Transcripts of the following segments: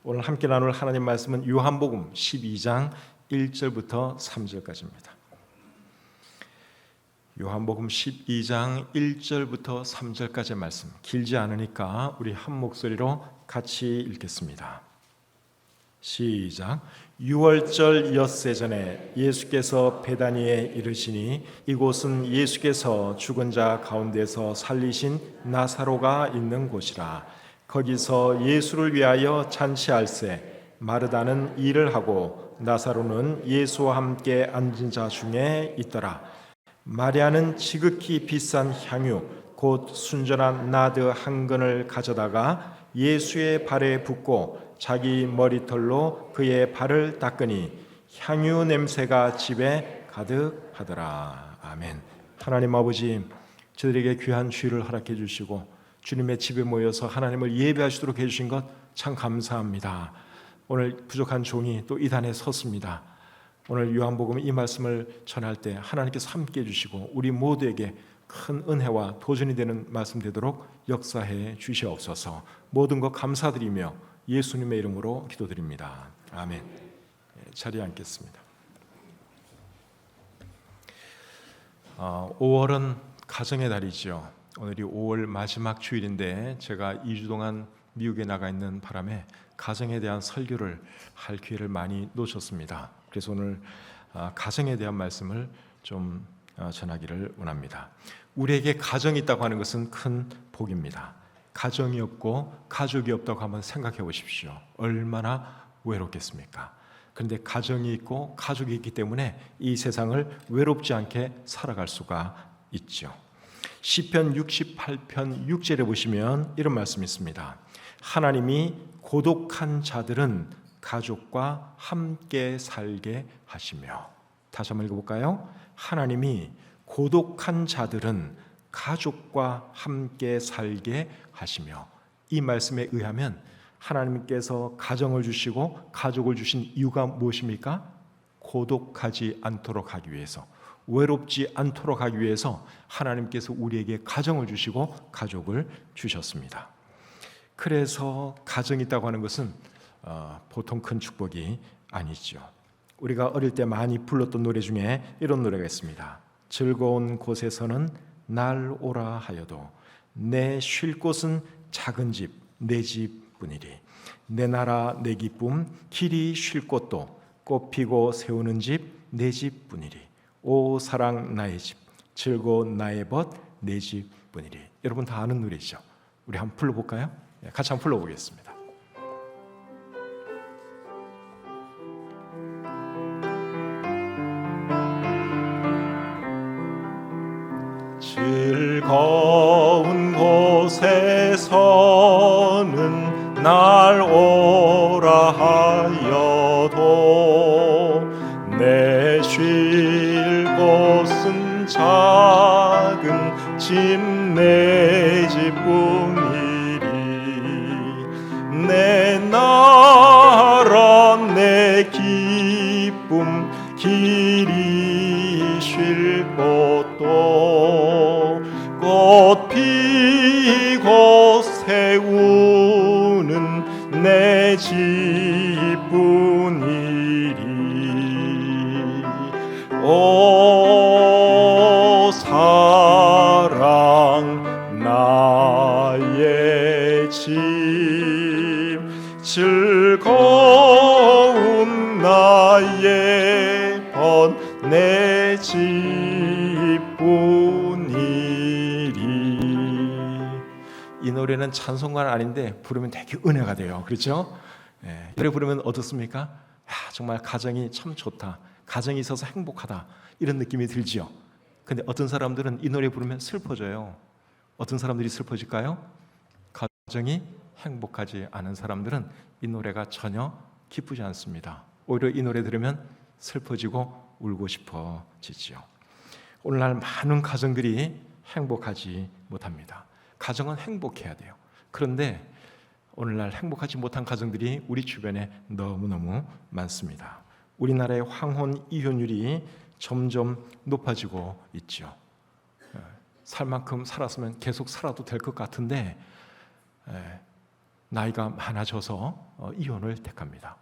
오늘 함께 나눌 하나님 말씀은 요한복음 12장 1절부터 3절까지입니다. 요한복음 12장 1절부터 3절까지의 말씀, 길지 않으니까 우리 한 목소리로 같이 읽겠습니다. 시작. 6월절 엿새 전에 예수께서 베다니에 이르시니 이곳은 예수께서 죽은 자 가운데서 살리신 나사로가 있는 곳이라. 거기서 예수를 위하여 잔치할세 마르다는 일을 하고 나사로는 예수와 함께 앉은 자 중에 있더라. 마리아는 지극히 비싼 향유 곧 순전한 나드 한 근을 가져다가 예수의 발에 붓고 자기 머리털로 그의 발을 닦으니 향유 냄새가 집에 가득하더라. 아멘. 하나님 아버지, 저들에게 귀한 주일을 허락해 주시고 주님의 집에 모여서 하나님을 예배할 수 있도록 해주신 것 참 감사합니다. 오늘 부족한 종이 또 이 단에 섰습니다. 오늘 요한복음 이 말씀을 전할 때 하나님께서 함께 해주시고 우리 모두에게 큰 은혜와 도전이 되는 말씀 되도록 역사해 주시옵소서. 모든 것 감사드리며 예수님의 이름으로 기도드립니다. 아멘. 자리에 앉겠습니다. 5월은 가정의 달이죠. 오늘이 5월 마지막 주일인데 제가 2주 동안 미국에 나가 있는 바람에 가정에 대한 설교를 할 기회를 많이 놓쳤습니다. 그래서 오늘 가정에 대한 말씀을 좀 전하기를 원합니다. 우리에게 가정이 있다고 하는 것은 큰 복입니다. 가정이 없고 가족이 없다고 한번 생각해 보십시오. 얼마나 외롭겠습니까? 그런데 가정이 있고 가족이 있기 때문에 이 세상을 외롭지 않게 살아갈 수가 있죠. 시편 68편 6절에 보시면 이런 말씀이 있습니다. 하나님이 고독한 자들은 가족과 함께 살게 하시며. 다시 한번 읽어볼까요? 하나님이 고독한 자들은 가족과 함께 살게 하시며. 이 말씀에 의하면 하나님께서 가정을 주시고 가족을 주신 이유가 무엇입니까? 고독하지 않도록 하기 위해서, 외롭지 않도록 하기 위해서 하나님께서 우리에게 가정을 주시고 가족을 주셨습니다. 그래서 가정이 있다고 하는 것은 보통 큰 축복이 아니죠. 우리가 어릴 때 많이 불렀던 노래 중에 이런 노래가 있습니다. 즐거운 곳에서는 날 오라 하여도 내 쉴 곳은 작은 집 내 집뿐이리. 내 나라 내 기쁨 길이 쉴 곳도 꽃 피고 세우는 집 내 집뿐이리. 오 사랑 나의 집 즐거운 나의 벗 내 집뿐이리. 여러분 다 아는 노래죠. 우리 한번 불러볼까요? 같이 한번 불러보겠습니다. 즐거운 곳에서는 날 오라 하여도 내 쉴 곳은 작은 집 내 집뿐이리. 내 나라 내 기쁨 길이 쉴 곳도 꽃 피고 세우는 내 집뿐이리. 오 사랑 나의 집 즐거운 나의 벗 내 집뿐이리. 이 노래는 찬송가는 아닌데 부르면 되게 은혜가 돼요. 그렇죠? 이 노래 부르면 어떻습니까? 정말 가정이 참 좋다, 가정이 있어서 행복하다, 이런 느낌이 들지요. 근데 어떤 사람들은 이 노래 부르면 슬퍼져요. 어떤 사람들이 슬퍼질까요? 가정이 행복하지 않은 사람들은 이 노래가 전혀 기쁘지 않습니다. 오히려 이 노래 들으면 슬퍼지고 울고 싶어지지요. 오늘날 많은 가정들이 행복하지 못합니다. 가정은 행복해야 돼요. 그런데 오늘날 행복하지 못한 가정들이 우리 주변에 너무너무 많습니다. 우리나라의 황혼 이혼율이 점점 높아지고 있죠. 살 만큼 살았으면 계속 살아도 될 것 같은데 나이가 많아져서 이혼을 택합니다.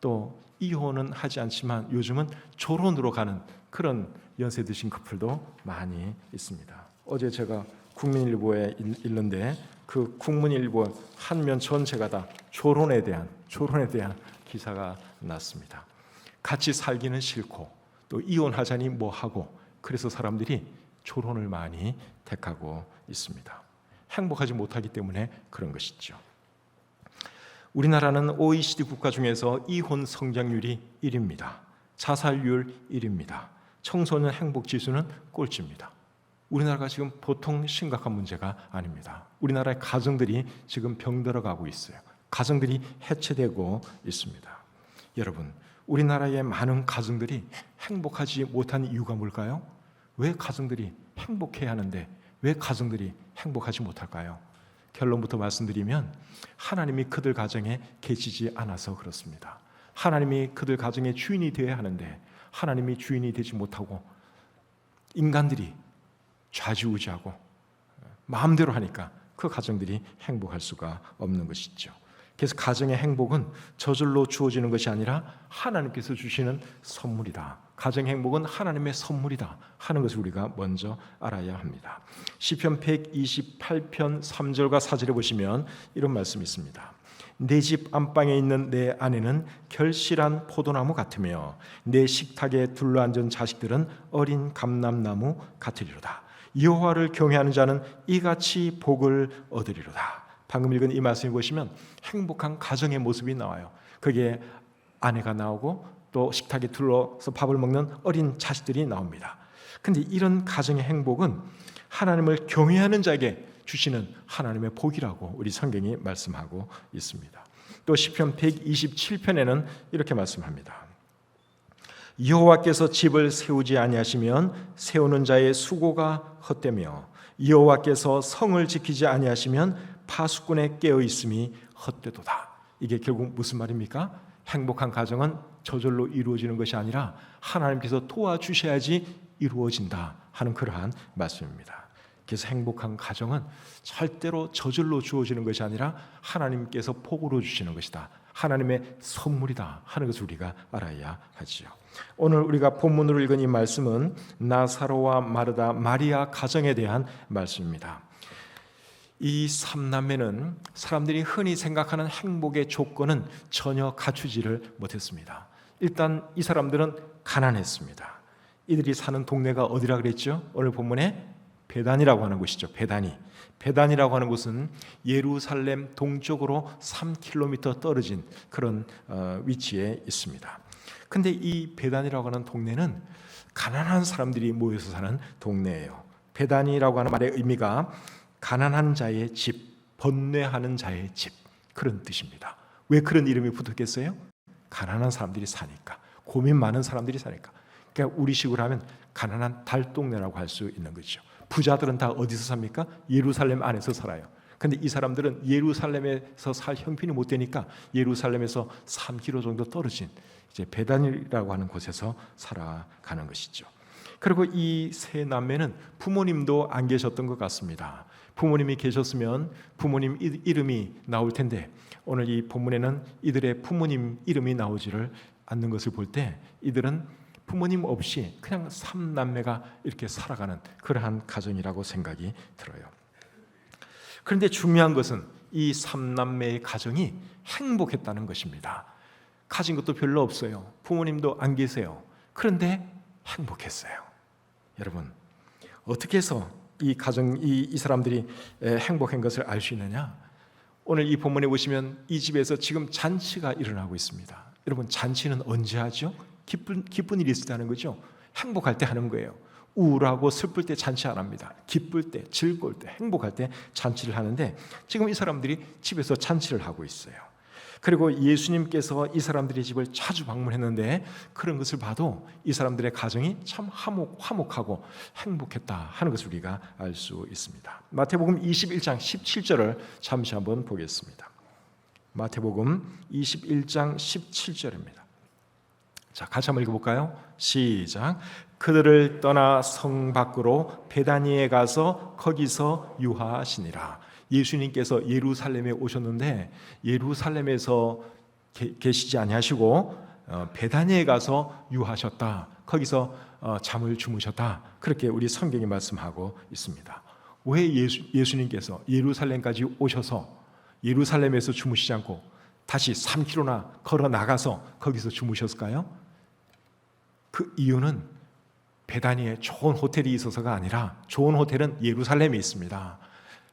또 이혼은 하지 않지만 요즘은 졸혼으로 가는 그런 연세 드신 커플도 많이 있습니다. 어제 제가 국민일보에 읽는데 그 국민일보 한 면 전체가 다 졸혼에 대한 기사가 났습니다. 같이 살기는 싫고 또 이혼하자니 뭐 하고, 그래서 사람들이 졸혼을 많이 택하고 있습니다. 행복하지 못하기 때문에 그런 것이죠. 우리나라는 OECD 국가 중에서 이혼 성장률이 1위입니다. 자살률 1위입니다. 청소년 행복 지수는 꼴찌입니다. 우리나라가 지금 보통 심각한 문제가 아닙니다. 우리나라의 가정들이 지금 병들어가고 있어요. 가정들이 해체되고 있습니다. 여러분, 우리나라의 많은 가정들이 행복하지 못한 이유가 뭘까요? 왜 가정들이 행복해야 하는데 왜 가정들이 행복하지 못할까요? 결론부터 말씀드리면 하나님이 그들 가정에 계시지 않아서 그렇습니다. 하나님이 그들 가정의 주인이 되어야 하는데 하나님이 주인이 되지 못하고 인간들이 좌지우지하고 마음대로 하니까 그 가정들이 행복할 수가 없는 것이죠. 그래서 가정의 행복은 저절로 주어지는 것이 아니라 하나님께서 주시는 선물이다. 가정의 행복은 하나님의 선물이다 하는 것을 우리가 먼저 알아야 합니다. 시편 128편 3절과 4절에 보시면 이런 말씀이 있습니다. 내 집 안방에 있는 내 아내는 결실한 포도나무 같으며 내 식탁에 둘러앉은 자식들은 어린 감람나무 같으리로다. 여호와를 경외하는 자는 이같이 복을 얻으리로다. 방금 읽은 이 말씀을 보시면 행복한 가정의 모습이 나와요. 그게 아내가 나오고 또 식탁에 둘러서 밥을 먹는 어린 자식들이 나옵니다. 그런데 이런 가정의 행복은 하나님을 경외하는 자에게 주시는 하나님의 복이라고 우리 성경이 말씀하고 있습니다. 또 시편 127편에는 이렇게 말씀합니다. 여호와께서 집을 세우지 아니하시면 세우는 자의 수고가 헛되며 여호와께서 성을 지키지 아니하시면 파수꾼의 깨어 있음이 헛되도다. 이게 결국 무슨 말입니까? 행복한 가정은 저절로 이루어지는 것이 아니라 하나님께서 도와주셔야지 이루어진다 하는 그러한 말씀입니다. 그래서 행복한 가정은 절대로 저절로 주어지는 것이 아니라 하나님께서 복으로 주시는 것이다. 하나님의 선물이다 하는 것을 우리가 알아야 하지요. 오늘 우리가 본문으로 읽은 이 말씀은 나사로와 마르다, 마리아 가정에 대한 말씀입니다. 이 3남매는 사람들이 흔히 생각하는 행복의 조건은 전혀 갖추지를 못했습니다. 일단 이 사람들은 가난했습니다. 이들이 사는 동네가 어디라 그랬죠? 오늘 본문에 베단이라고 하는 곳이죠. 베단이라고 하는 곳은 예루살렘 동쪽으로 3km 떨어진 그런 위치에 있습니다. 근데 이 베단이라고 하는 동네는 가난한 사람들이 모여서 사는 동네예요. 베단이라고 하는 말의 의미가 가난한 자의 집, 번뇌하는 자의 집, 그런 뜻입니다. 왜 그런 이름이 붙었겠어요? 가난한 사람들이 사니까, 고민 많은 사람들이 사니까. 그러니까 우리식으로 하면 가난한 달동네라고 할 수 있는 거죠. 부자들은 다 어디서 삽니까? 예루살렘 안에서 살아요. 근데 이 사람들은 예루살렘에서 살 형편이 못 되니까 예루살렘에서 3km 정도 떨어진 이제 베단이라고 하는 곳에서 살아가는 것이죠. 그리고 이 세 남매는 부모님도 안 계셨던 것 같습니다. 부모님이 계셨으면 부모님 이름이 나올 텐데 오늘 이 본문에는 이들의 부모님 이름이 나오지를 않는 것을 볼 때 이들은 부모님 없이 그냥 3남매가 이렇게 살아가는 그러한 가정이라고 생각이 들어요. 그런데 중요한 것은 이 3남매의 가정이 행복했다는 것입니다. 가진 것도 별로 없어요. 부모님도 안 계세요. 그런데 행복했어요. 여러분, 어떻게 해서 이 가정, 이 사람들이 행복한 것을 알 수 있느냐? 오늘 이 본문에 보시면 이 집에서 지금 잔치가 일어나고 있습니다. 여러분, 잔치는 언제 하죠? 기쁜 일이 있을 때 하는 거죠. 행복할 때 하는 거예요. 우울하고 슬플 때 잔치 안 합니다. 기쁠 때, 즐거울 때, 행복할 때 잔치를 하는데 지금 이 사람들이 집에서 잔치를 하고 있어요. 그리고 예수님께서 이 사람들의 집을 자주 방문했는데 그런 것을 봐도 이 사람들의 가정이 참 화목하고 행복했다 하는 것을 우리가 알 수 있습니다. 마태복음 21장 17절을 잠시 한번 보겠습니다. 마태복음 21장 17절입니다. 자, 같이 한번 읽어볼까요? 시작. 그들을 떠나 성 밖으로 베다니에 가서 거기서 유하시니라. 예수님께서 예루살렘에 오셨는데 예루살렘에서 계시지 아니하시고 베다니에 가서 유하셨다. 거기서 잠을 주무셨다. 그렇게 우리 성경이 말씀하고 있습니다. 왜 예수님께서 예루살렘까지 오셔서 예루살렘에서 주무시지 않고 다시 3km나 걸어 나가서 거기서 주무셨을까요? 그 이유는 베다니에 좋은 호텔이 있어서가 아니라 좋은 호텔은 예루살렘에 있습니다.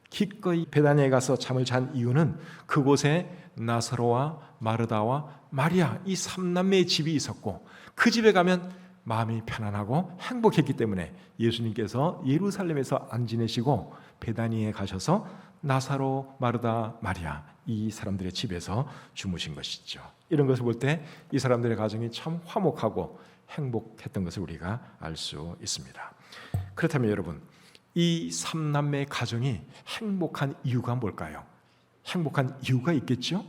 기꺼이 베다니에 가서 잠을 잔 이유는 그곳에 나사로와 마르다와 마리아 이 3남매의 집이 있었고 그 집에 가면 마음이 편안하고 행복했기 때문에 예수님께서 예루살렘에서 안 지내시고 베다니에 가셔서 나사로, 마르다, 마리아 이 사람들의 집에서 주무신 것이죠. 이런 것을 볼 때 이 사람들의 가정이 참 화목하고 행복했던 것을 우리가 알 수 있습니다. 그렇다면 여러분, 이 3남매의 가정이 행복한 이유가 뭘까요? 행복한 이유가 있겠죠?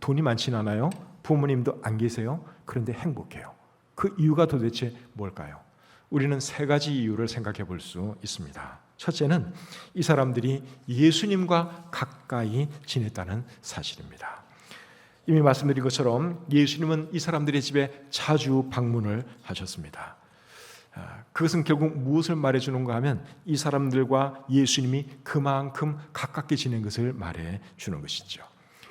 돈이 많진 않아요. 부모님도 안 계세요. 그런데 행복해요. 그 이유가 도대체 뭘까요? 우리는 3가지 이유를 생각해 볼 수 있습니다. 첫째는 이 사람들이 예수님과 가까이 지냈다는 사실입니다. 이미 말씀드린 것처럼 예수님은 이 사람들의 집에 자주 방문을 하셨습니다. 그것은 결국 무엇을 말해주는가 하면 이 사람들과 예수님이 그만큼 가깝게 지낸 것을 말해주는 것이죠.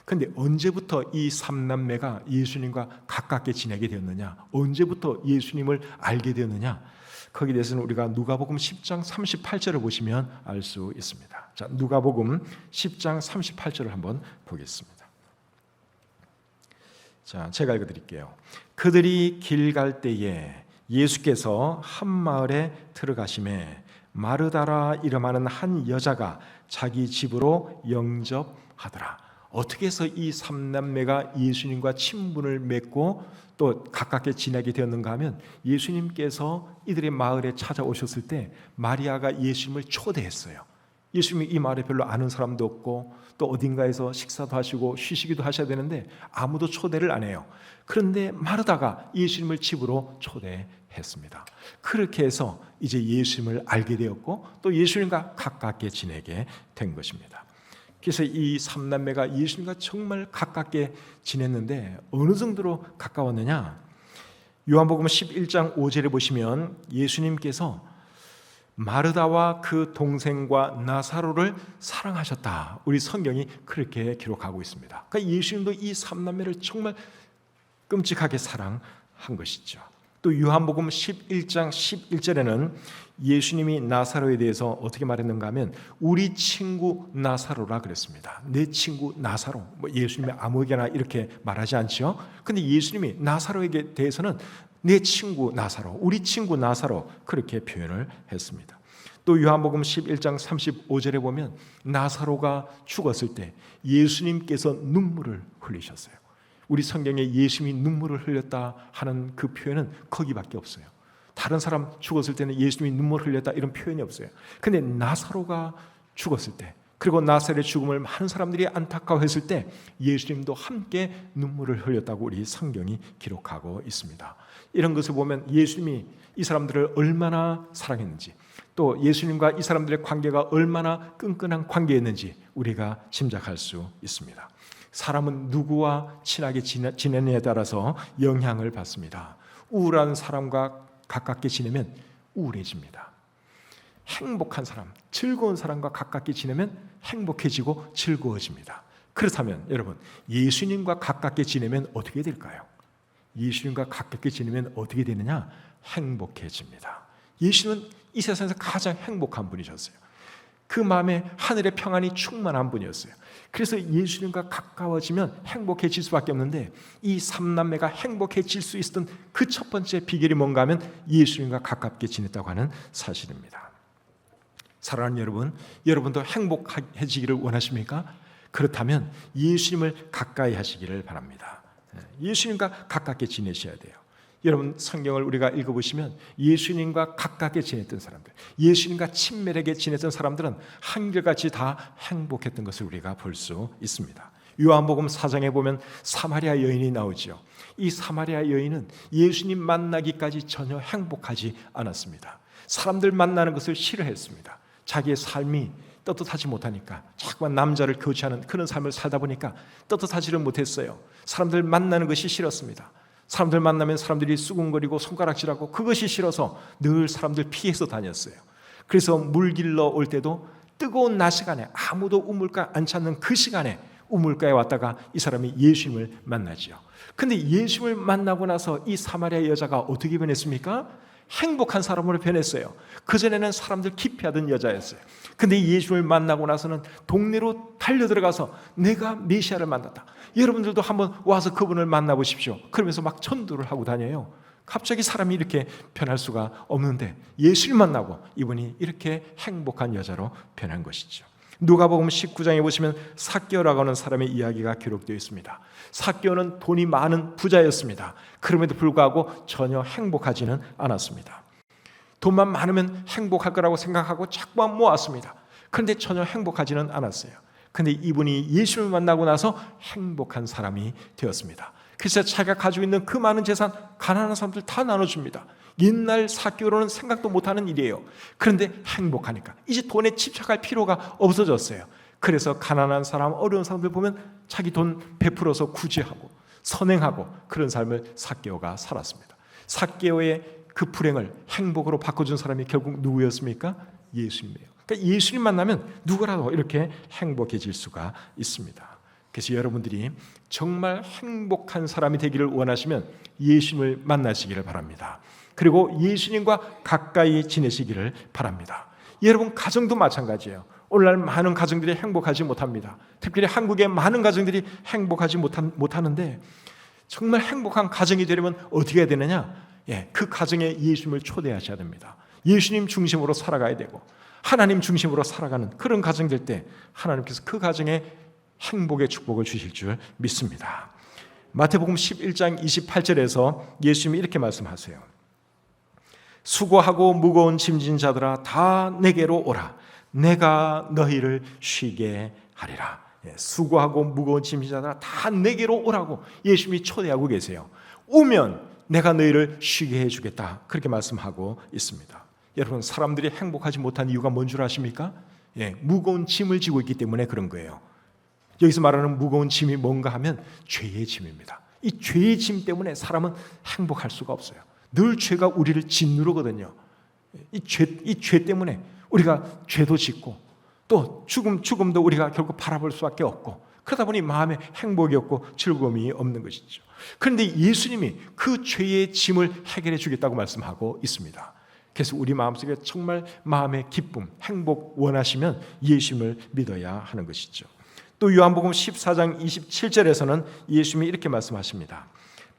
그런데 언제부터 이 3남매가 예수님과 가깝게 지내게 되었느냐, 언제부터 예수님을 알게 되었느냐, 거기에 대해서는 우리가 누가복음 10장 38절을 보시면 알 수 있습니다. 자, 누가복음 10장 38절을 한번 보겠습니다. 자, 제가 읽어드릴게요. 그들이 길 갈 때에 예수께서 한 마을에 들어가심에 마르다라 이름하는 한 여자가 자기 집으로 영접하더라. 어떻게 해서 이 3남매가 예수님과 친분을 맺고 또 가깝게 지내게 되었는가 하면 예수님께서 이들의 마을에 찾아오셨을 때 마리아가 예수님을 초대했어요. 예수님이 이 마을에 별로 아는 사람도 없고 또 어딘가에서 식사도 하시고 쉬시기도 하셔야 되는데 아무도 초대를 안 해요. 그런데 마르다가 예수님을 집으로 초대했습니다. 그렇게 해서 이제 예수님을 알게 되었고 또 예수님과 가깝게 지내게 된 것입니다. 그래서 이 3남매가 예수님과 정말 가깝게 지냈는데 어느 정도로 가까웠느냐? 요한복음 11장 5절에 보시면 예수님께서 마르다와 그 동생과 나사로를 사랑하셨다. 우리 성경이 그렇게 기록하고 있습니다. 그러니까 예수님도 이 3남매를 정말 끔찍하게 사랑한 것이죠. 또 요한복음 11장 11절에는 예수님이 나사로에 대해서 어떻게 말했는가 하면 우리 친구 나사로라 그랬습니다. 내 친구 나사로. 뭐 예수님이 아무에게나 이렇게 말하지 않죠. 근데 예수님이 나사로에게 대해서는 내 친구 나사로, 우리 친구 나사로 그렇게 표현을 했습니다. 또 요한복음 11장 35절에 보면 나사로가 죽었을 때 예수님께서 눈물을 흘리셨어요. 우리 성경에 예수님이 눈물을 흘렸다 하는 그 표현은 거기밖에 없어요. 다른 사람 죽었을 때는 예수님이 눈물을 흘렸다 이런 표현이 없어요. 근데 나사로가 죽었을 때, 그리고 나사로의 죽음을 많은 사람들이 안타까워했을 때 예수님도 함께 눈물을 흘렸다고 우리 성경이 기록하고 있습니다. 이런 것을 보면 예수님이 이 사람들을 얼마나 사랑했는지, 또 예수님과 이 사람들의 관계가 얼마나 끈끈한 관계였는지 우리가 짐작할 수 있습니다. 사람은 누구와 친하게 지내느냐에 따라서 영향을 받습니다. 우울한 사람과 가깝게 지내면 우울해집니다. 행복한 사람, 즐거운 사람과 가깝게 지내면 행복해지고 즐거워집니다. 그렇다면 여러분, 예수님과 가깝게 지내면 어떻게 될까요? 예수님과 가깝게 지내면 어떻게 되느냐? 행복해집니다. 예수는 이 세상에서 가장 행복한 분이셨어요. 그 마음에 하늘의 평안이 충만한 분이었어요. 그래서 예수님과 가까워지면 행복해질 수밖에 없는데 이 3남매가 행복해질 수 있었던 그 첫 번째 비결이 뭔가 하면 예수님과 가깝게 지냈다고 하는 사실입니다. 사랑하는 여러분, 여러분도 행복해지기를 원하십니까? 그렇다면 예수님을 가까이 하시기를 바랍니다. 예수님과 가깝게 지내셔야 돼요. 여러분, 성경을 우리가 읽어보시면 예수님과 가깝게 지냈던 사람들, 예수님과 친밀하게 지냈던 사람들은 한결같이 다 행복했던 것을 우리가 볼 수 있습니다. 요한복음 4장에 보면 사마리아 여인이 나오죠. 이 사마리아 여인은 예수님 만나기까지 전혀 행복하지 않았습니다. 사람들 만나는 것을 싫어했습니다. 자기의 삶이 떳떳하지 못하니까 자꾸만 남자를 교체하는 그런 삶을 살다 보니까 떳떳하지를 못했어요. 사람들 만나는 것이 싫었습니다. 사람들 만나면 사람들이 수군거리고 손가락질하고 그것이 싫어서 늘 사람들 피해서 다녔어요. 그래서 물 길러 올 때도 뜨거운 낮 시간에 아무도 우물가 안 찾는 그 시간에 우물가에 왔다가 이 사람이 예수님을 만나지요. 근데 예수님을 만나고 나서 이 사마리아 여자가 어떻게 변했습니까? 행복한 사람으로 변했어요. 그전에는 사람들 기피하던 여자였어요. 근데 예수님을 만나고 나서는 동네로 달려들어가서 내가 메시아를 만났다. 여러분들도 한번 와서 그분을 만나보십시오. 그러면서 막 전도를 하고 다녀요. 갑자기 사람이 이렇게 변할 수가 없는데 예수를 만나고 이분이 이렇게 행복한 여자로 변한 것이죠. 누가복음 19장에 보시면 삭개오라고 하는 사람의 이야기가 기록되어 있습니다. 삭개오는 돈이 많은 부자였습니다. 그럼에도 불구하고 전혀 행복하지는 않았습니다. 돈만 많으면 행복할 거라고 생각하고 자꾸만 모았습니다. 그런데 전혀 행복하지는 않았어요. 그런데 이분이 예수를 만나고 나서 행복한 사람이 되었습니다. 그래서 자기가 가지고 있는 그 많은 재산 가난한 사람들 다 나눠줍니다. 옛날 삭개오로는 생각도 못하는 일이에요. 그런데 행복하니까 이제 돈에 집착할 필요가 없어졌어요. 그래서 가난한 사람, 어려운 사람들 보면 자기 돈 베풀어서 구제하고 선행하고 그런 삶을 삭개오가 살았습니다. 삭개오의 그 불행을 행복으로 바꿔준 사람이 결국 누구였습니까? 예수님이에요. 그러니까 예수님 만나면 누구라도 이렇게 행복해질 수가 있습니다. 그래서 여러분들이 정말 행복한 사람이 되기를 원하시면 예수님을 만나시기를 바랍니다. 그리고 예수님과 가까이 지내시기를 바랍니다. 여러분 가정도 마찬가지예요. 오늘날 많은 가정들이 행복하지 못합니다. 특별히 한국의 많은 가정들이 행복하지 못하는데 정말 행복한 가정이 되려면 어떻게 해야 되느냐? 그 가정에 예수님을 초대하셔야 됩니다. 예수님 중심으로 살아가야 되고 하나님 중심으로 살아가는 그런 가정 될 때 하나님께서 그 가정에 행복의 축복을 주실 줄 믿습니다. 마태복음 11장 28절에서 예수님이 이렇게 말씀하세요. 수고하고 무거운 짐진 자들아 다 내게로 오라. 내가 너희를 쉬게 하리라. 수고하고 무거운 짐진 자들아 다 내게로 오라고 예수님이 초대하고 계세요. 오면 내가 너희를 쉬게 해주겠다. 그렇게 말씀하고 있습니다. 여러분 사람들이 행복하지 못한 이유가 뭔 줄 아십니까? 무거운 짐을 지고 있기 때문에 그런 거예요. 여기서 말하는 무거운 짐이 뭔가 하면 죄의 짐입니다. 이 죄의 짐 때문에 사람은 행복할 수가 없어요. 늘 죄가 우리를 짓누르거든요. 이 죄 때문에 우리가 죄도 짓고 또 죽음도 우리가 결국 바라볼 수밖에 없고 그러다 보니 마음에 행복이 없고 즐거움이 없는 것이죠. 그런데 예수님이 그 죄의 짐을 해결해 주겠다고 말씀하고 있습니다. 그래서 우리 마음속에 정말 마음의 기쁨, 행복 원하시면 예수님을 믿어야 하는 것이죠. 또 요한복음 14장 27절에서는 예수님이 이렇게 말씀하십니다.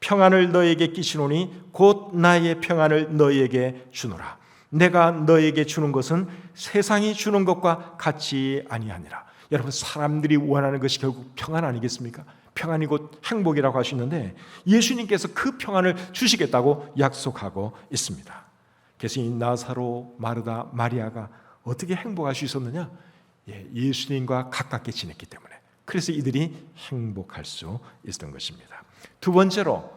평안을 너에게 끼치노니 곧 나의 평안을 너에게 주노라. 내가 너에게 주는 것은 세상이 주는 것과 같이 아니하니라. 여러분 사람들이 원하는 것이 결국 평안 아니겠습니까? 평안이 곧 행복이라고 하시는데 예수님께서 그 평안을 주시겠다고 약속하고 있습니다. 그래서 이 나사로, 마르다, 마리아가 어떻게 행복할 수 있었느냐? 예수님과 가깝게 지냈기 때문에. 그래서 이들이 행복할 수 있었던 것입니다. 두 번째로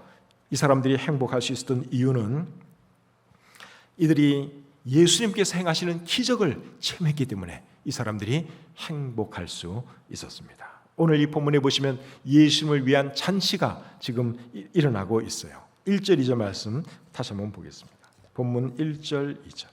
이 사람들이 행복할 수 있었던 이유는 이들이 예수님께서 행하시는 기적을 체험했기 때문에 이 사람들이 행복할 수 있었습니다. 오늘 이 본문에 보시면 예수님을 위한 잔치가 지금 일어나고 있어요. 1절 2절 말씀 다시 한번 보겠습니다. 본문 1절 2절.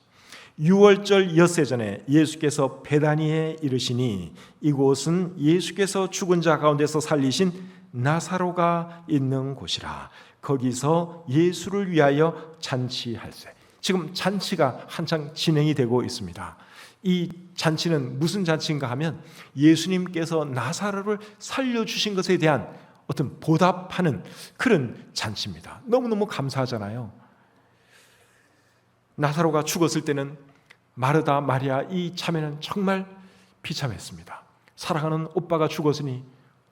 유월절 엿새 전에 예수께서 베다니에 이르시니 이곳은 예수께서 죽은 자 가운데서 살리신 나사로가 있는 곳이라. 거기서 예수를 위하여 잔치할세. 지금 잔치가 한창 진행이 되고 있습니다. 이 잔치는 무슨 잔치인가 하면 예수님께서 나사로를 살려주신 것에 대한 어떤 보답하는 그런 잔치입니다. 너무너무 감사하잖아요. 나사로가 죽었을 때는 마르다, 마리아 이 자매는 정말 비참했습니다. 사랑하는 오빠가 죽었으니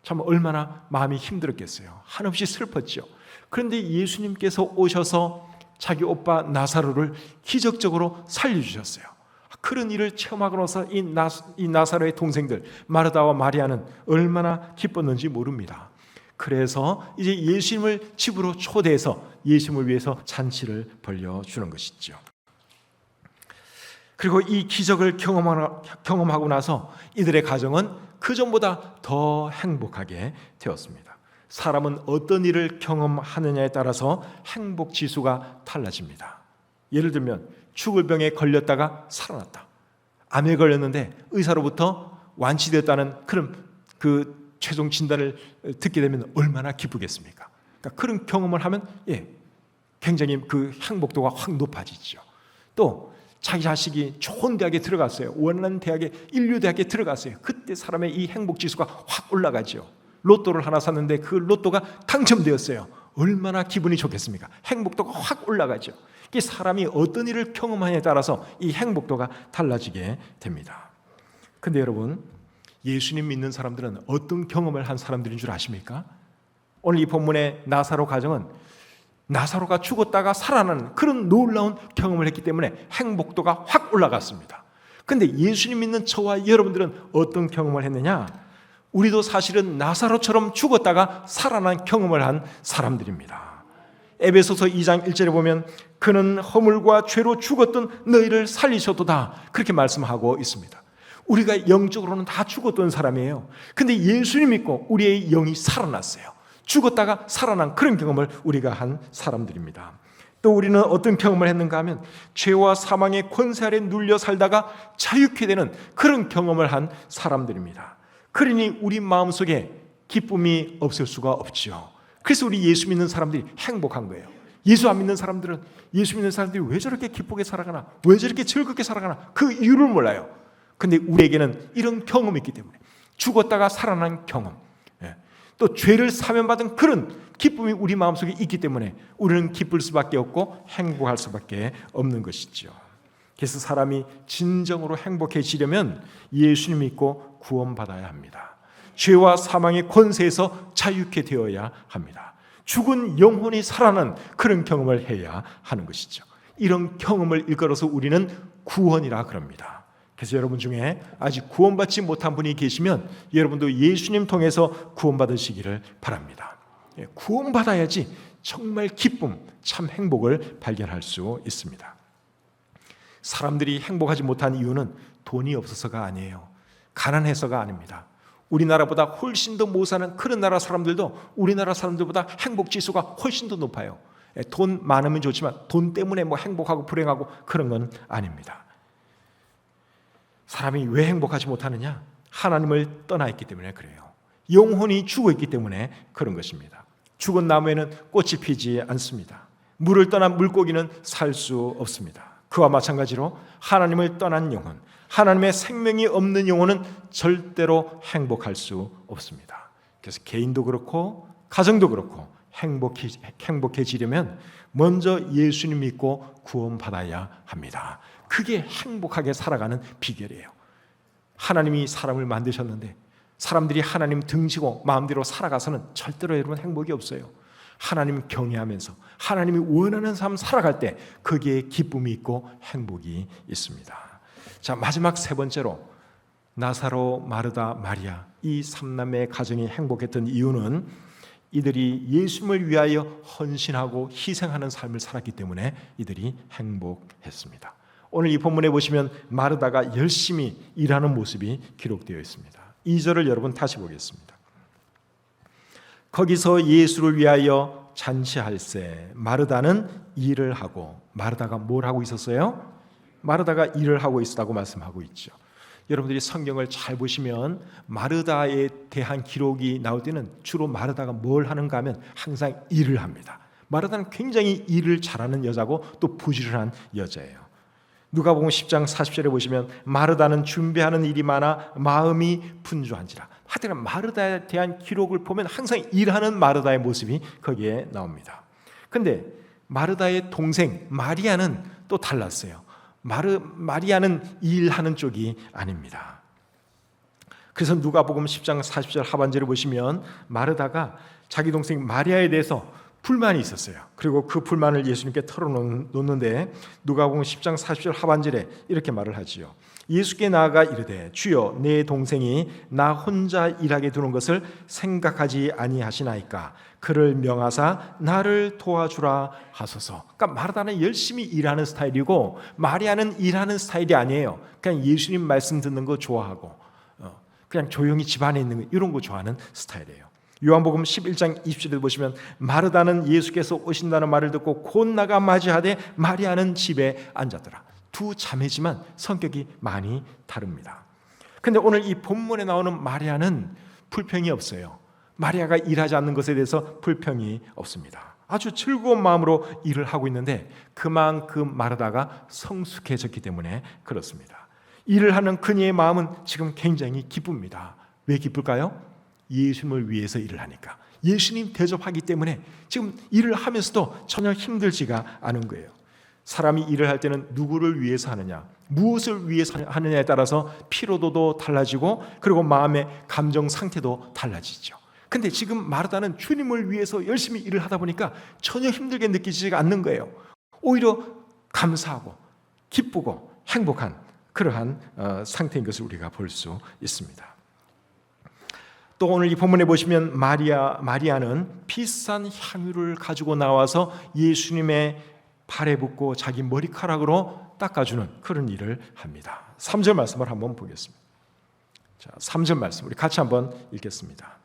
참 얼마나 마음이 힘들었겠어요. 한없이 슬펐죠. 그런데 예수님께서 오셔서 자기 오빠 나사로를 기적적으로 살려주셨어요. 그런 일을 체험하고 나서 이 나사로의 동생들 마르다와 마리아는 얼마나 기뻤는지 모릅니다. 그래서 이제 예수님을 집으로 초대해서 예수님을 위해서 잔치를 벌려주는 것이죠. 그리고 이 기적을 경험하고 나서 이들의 가정은 그전보다 더 행복하게 되었습니다. 사람은 어떤 일을 경험하느냐에 따라서 행복 지수가 달라집니다. 예를 들면 죽을 병에 걸렸다가 살아났다. 암에 걸렸는데 의사로부터 완치됐다는 그런 최종 진단을 듣게 되면 얼마나 기쁘겠습니까? 그러니까 그런 경험을 하면 굉장히 그 행복도가 확 높아지죠. 또 자기 자식이 좋은 대학에 들어갔어요. 원하는 대학에, 인류대학에 들어갔어요. 그때 사람의 이 행복지수가 확 올라가죠. 로또를 하나 샀는데 그 로또가 당첨되었어요. 얼마나 기분이 좋겠습니까? 행복도가 확 올라가죠. 이게 사람이 어떤 일을 경험하냐에 따라서 이 행복도가 달라지게 됩니다. 근데 여러분, 예수님 믿는 사람들은 어떤 경험을 한 사람들인 줄 아십니까? 오늘 이 본문의 나사로 가정은 나사로가 죽었다가 살아나는 그런 놀라운 경험을 했기 때문에 행복도가 확 올라갔습니다. 그런데 예수님 믿는 저와 여러분들은 어떤 경험을 했느냐? 우리도 사실은 나사로처럼 죽었다가 살아난 경험을 한 사람들입니다. 에베소서 2장 1절에 보면 그는 허물과 죄로 죽었던 너희를 살리셨도다, 그렇게 말씀하고 있습니다. 우리가 영적으로는 다 죽었던 사람이에요. 근데 예수님 믿고 우리의 영이 살아났어요. 죽었다가 살아난 그런 경험을 우리가 한 사람들입니다. 또 우리는 어떤 경험을 했는가 하면 죄와 사망의 권세 아래 눌려 살다가 자유케 되는 그런 경험을 한 사람들입니다. 그러니 우리 마음속에 기쁨이 없을 수가 없죠. 그래서 우리 예수 믿는 사람들이 행복한 거예요. 예수 안 믿는 사람들은 예수 믿는 사람들이 왜 저렇게 기쁘게 살아가나, 왜 저렇게 즐겁게 살아가나 그 이유를 몰라요. 근데 우리에게는 이런 경험이 있기 때문에, 죽었다가 살아난 경험, 또 죄를 사면받은 그런 기쁨이 우리 마음속에 있기 때문에 우리는 기쁠 수밖에 없고 행복할 수밖에 없는 것이죠. 그래서 사람이 진정으로 행복해지려면 예수님 믿고 구원받아야 합니다. 죄와 사망의 권세에서 자유케 되어야 합니다. 죽은 영혼이 살아난 그런 경험을 해야 하는 것이죠. 이런 경험을 일컬어서 우리는 구원이라 그럽니다. 그래서 여러분 중에 아직 구원받지 못한 분이 계시면 여러분도 예수님 통해서 구원받으시기를 바랍니다. 구원받아야지 정말 기쁨, 참 행복을 발견할 수 있습니다. 사람들이 행복하지 못한 이유는 돈이 없어서가 아니에요. 가난해서가 아닙니다. 우리나라보다 훨씬 더 못 사는 그런 나라 사람들도 우리나라 사람들보다 행복 지수가 훨씬 더 높아요. 돈 많으면 좋지만 돈 때문에 뭐 행복하고 불행하고 그런 건 아닙니다. 사람이 왜 행복하지 못하느냐? 하나님을 떠나 있기 때문에 그래요. 영혼이 죽어 있기 때문에 그런 것입니다. 죽은 나무에는 꽃이 피지 않습니다. 물을 떠난 물고기는 살 수 없습니다. 그와 마찬가지로 하나님을 떠난 영혼, 하나님의 생명이 없는 영혼은 절대로 행복할 수 없습니다. 그래서 개인도 그렇고 가정도 그렇고 행복해지려면 먼저 예수님 믿고 구원받아야 합니다. 그게 행복하게 살아가는 비결이에요. 하나님이 사람을 만드셨는데 사람들이 하나님 등지고 마음대로 살아가서는 절대로 여러분 행복이 없어요. 하나님 경외하면서 하나님이 원하는 삶 살아갈 때 거기에 기쁨이 있고 행복이 있습니다. 자, 마지막 세 번째로 나사로, 마르다, 마리아 이 삼남매의 가정이 행복했던 이유는 이들이 예수님을 위하여 헌신하고 희생하는 삶을 살았기 때문에 이들이 행복했습니다. 오늘 이 본문에 보시면 마르다가 열심히 일하는 모습이 기록되어 있습니다. 2절을 여러분 다시 보겠습니다. 거기서 예수를 위하여 잔치할세 마르다는 일을 하고, 마르다가 뭘 하고 있었어요? 마르다가 일을 하고 있었다고 말씀하고 있죠. 여러분들이 성경을 잘 보시면 마르다에 대한 기록이 나올 때는 주로 마르다가 뭘 하는가 하면 항상 일을 합니다. 마르다는 굉장히 일을 잘하는 여자고 또 부지런한 여자예요. 누가복음 10장 40절에 보시면 마르다는 준비하는 일이 많아 마음이 분주한지라. 하여튼 마르다에 대한 기록을 보면 항상 일하는 마르다의 모습이 거기에 나옵니다. 그런데 마르다의 동생 마리아는 또 달랐어요. 마리아는 일하는 쪽이 아닙니다. 그래서 누가복음 10장 40절 하반절을 보시면 마르다가 자기 동생 마리아에 대해서 불만이 있었어요. 그리고 그 불만을 예수님께 털어놓는데 누가복음 10장 40절 하반절에 이렇게 말을 하지요. 예수께 나아가 이르되 주여 내 동생이 나 혼자 일하게 두는 것을 생각하지 아니하시나이까 그를 명하사 나를 도와주라 하소서. 그러니까 마르다는 열심히 일하는 스타일이고 마리아는 일하는 스타일이 아니에요. 그냥 예수님 말씀 듣는 거 좋아하고 그냥 조용히 집안에 있는 거 이런 거 좋아하는 스타일이에요. 요한복음 11장 20절에 보시면 마르다는 예수께서 오신다는 말을 듣고 곧 나가 맞이하되 마리아는 집에 앉았더라. 두 자매지만 성격이 많이 다릅니다. 그런데 오늘 이 본문에 나오는 마리아는 불평이 없어요. 마리아가 일하지 않는 것에 대해서 불평이 없습니다. 아주 즐거운 마음으로 일을 하고 있는데 그만큼 마르다가 성숙해졌기 때문에 그렇습니다. 일을 하는 그녀의 마음은 지금 굉장히 기쁩니다. 왜 기쁠까요? 예수님을 위해서 일을 하니까. 예수님 대접하기 때문에 지금 일을 하면서도 전혀 힘들지가 않은 거예요. 사람이 일을 할 때는 누구를 위해서 하느냐, 무엇을 위해서 하느냐에 따라서 피로도도 달라지고 그리고 마음의 감정 상태도 달라지죠. 근데 지금 마르다는 주님을 위해서 열심히 일을 하다 보니까 전혀 힘들게 느끼지가 않는 거예요. 오히려 감사하고 기쁘고 행복한 그러한 상태인 것을 우리가 볼 수 있습니다. 또 오늘 이 본문에 보시면 마리아는 비싼 향유를 가지고 나와서 예수님의 발에 붓고 자기 머리카락으로 닦아주는 그런 일을 합니다. 3절 말씀을 한번 보겠습니다. 자, 3절 말씀 우리 같이 한번 읽겠습니다.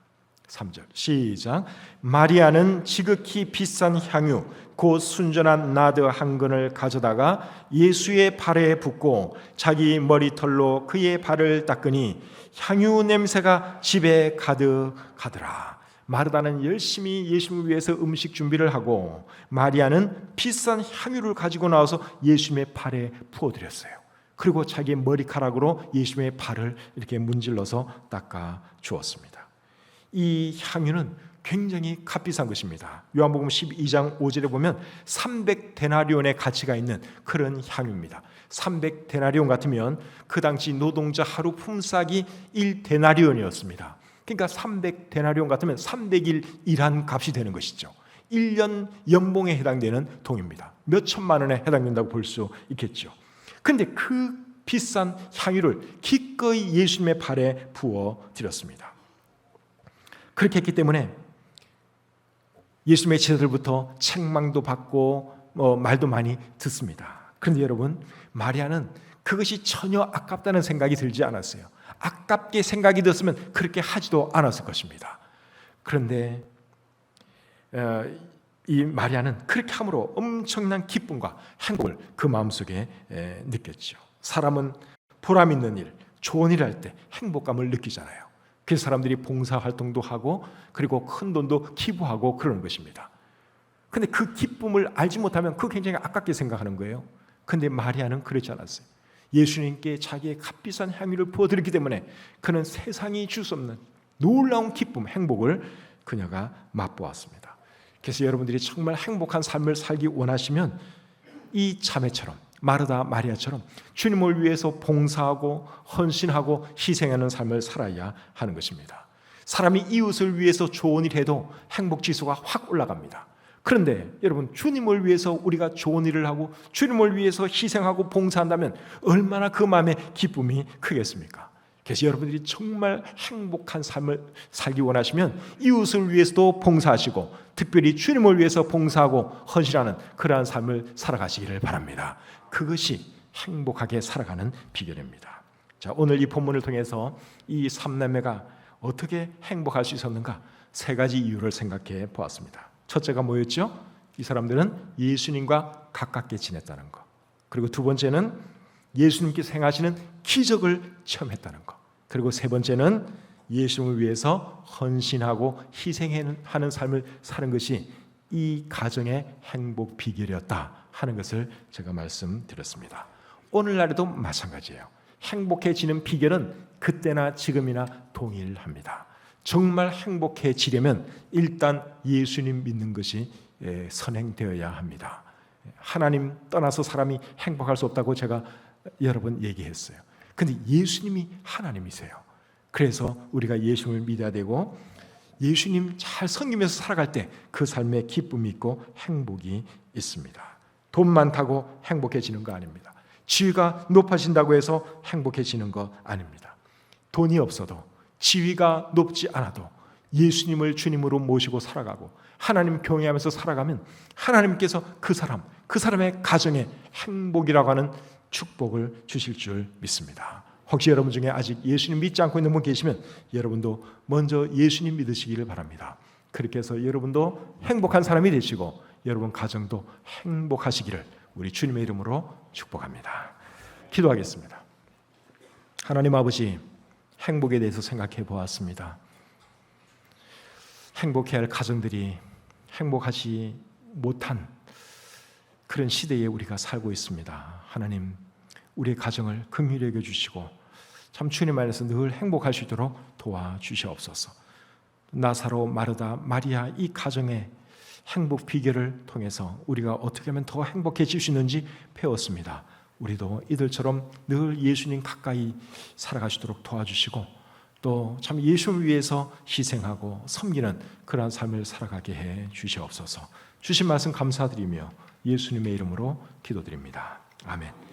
3절 시작. 마리아는 지극히 비싼 향유 곧 순전한 나드 한 근을 가져다가 예수의 발에 붓고 자기 머리털로 그의 발을 닦으니 향유 냄새가 집에 가득하더라. 마르다는 열심히 예수님을 위해서 음식 준비를 하고 마리아는 비싼 향유를 가지고 나와서 예수님의 발에 부어드렸어요. 그리고 자기의 머리카락으로 예수님의 발을 이렇게 문질러서 닦아 주었습니다. 이 향유는 굉장히 값비싼 것입니다. 요한복음 12장 5절에 보면 300데나리온의 가치가 있는 그런 향유입니다. 300데나리온 같으면 그 당시 노동자 하루 품삯이 1데나리온이었습니다. 그러니까 300데나리온 같으면 300일 일한 값이 되는 것이죠. 1년 연봉에 해당되는 돈입니다. 몇 천만 원에 해당된다고 볼 수 있겠죠. 그런데 그 비싼 향유를 기꺼이 예수님의 발에 부어 드렸습니다. 그렇게 했기 때문에 예수님의 제자들부터 책망도 받고 말도 많이 듣습니다. 그런데 여러분, 마리아는 그것이 전혀 아깝다는 생각이 들지 않았어요. 아깝게 생각이 들었으면 그렇게 하지도 않았을 것입니다. 그런데 이 마리아는 그렇게 함으로 엄청난 기쁨과 행복을 그 마음속에 느꼈죠. 사람은 보람 있는 일, 좋은 일을 할 때 행복감을 느끼잖아요. 그래서 사람들이 봉사활동도 하고 그리고 큰 돈도 기부하고 그러는 것입니다. 그런데 그 기쁨을 알지 못하면 그거 굉장히 아깝게 생각하는 거예요. 그런데 마리아는 그렇지 않았어요. 예수님께 자기의 값비싼 향유를 부어드렸기 때문에 그는 세상이 줄 수 없는 놀라운 기쁨, 행복을 그녀가 맛보았습니다. 그래서 여러분들이 정말 행복한 삶을 살기 원하시면 이 자매처럼 마르다 마리아처럼 주님을 위해서 봉사하고 헌신하고 희생하는 삶을 살아야 하는 것입니다. 사람이 이웃을 위해서 좋은 일 해도 행복 지수가 확 올라갑니다. 그런데 여러분, 주님을 위해서 우리가 좋은 일을 하고 주님을 위해서 희생하고 봉사한다면 얼마나 그 마음에 기쁨이 크겠습니까? 그래서 여러분들이 정말 행복한 삶을 살기 원하시면 이웃을 위해서도 봉사하시고 특별히 주님을 위해서 봉사하고 헌신하는 그러한 삶을 살아가시기를 바랍니다. 그것이 행복하게 살아가는 비결입니다. 자, 오늘 이 본문을 통해서 이 삼남매가 어떻게 행복할 수 있었는가 3가지 이유를 생각해 보았습니다. 첫째가 뭐였죠? 이 사람들은 예수님과 가깝게 지냈다는 것. 그리고 두 번째는 예수님께서 행하시는 기적을 체험했다는 것. 그리고 세 번째는 예수님을 위해서 헌신하고 희생하는 삶을 사는 것이 이 가정의 행복 비결이었다 하는 것을 제가 말씀드렸습니다. 오늘날에도 마찬가지예요. 행복해지는 비결은 그때나 지금이나 동일합니다. 정말 행복해지려면 일단 예수님 믿는 것이 선행되어야 합니다. 하나님 떠나서 사람이 행복할 수 없다고 제가 여러 번 얘기했어요. 그런데 예수님이 하나님이세요. 그래서 우리가 예수님을 믿어야 되고 예수님 잘 섬기면서 살아갈 때 그 삶에 기쁨이 있고 행복이 있습니다. 돈 많다고 행복해지는 거 아닙니다. 지위가 높아진다고 해서 행복해지는 거 아닙니다. 돈이 없어도 지위가 높지 않아도 예수님을 주님으로 모시고 살아가고 하나님 경외하면서 살아가면 하나님께서 그 사람의 가정에 행복이라고 하는 축복을 주실 줄 믿습니다. 혹시 여러분 중에 아직 예수님 믿지 않고 있는 분 계시면 여러분도 먼저 예수님 믿으시기를 바랍니다. 그렇게 해서 여러분도 행복한 사람이 되시고 여러분 가정도 행복하시기를 우리 주님의 이름으로 축복합니다. 기도하겠습니다. 하나님 아버지, 행복에 대해서 생각해 보았습니다. 행복해야 할 가정들이 행복하지 못한 그런 시대에 우리가 살고 있습니다. 하나님, 우리의 가정을 긍휼히 여겨주시고 참 주님 안에서 늘 행복할 수 있도록 도와주시옵소서. 나사로, 마르다, 마리아 이 가정의 행복 비결을 통해서 우리가 어떻게 하면 더 행복해질 수 있는지 배웠습니다. 우리도 이들처럼 늘 예수님 가까이 살아가시도록 도와주시고 또 참 예수를 위해서 희생하고 섬기는 그러한 삶을 살아가게 해 주시옵소서. 주신 말씀 감사드리며 예수님의 이름으로 기도드립니다. 아멘.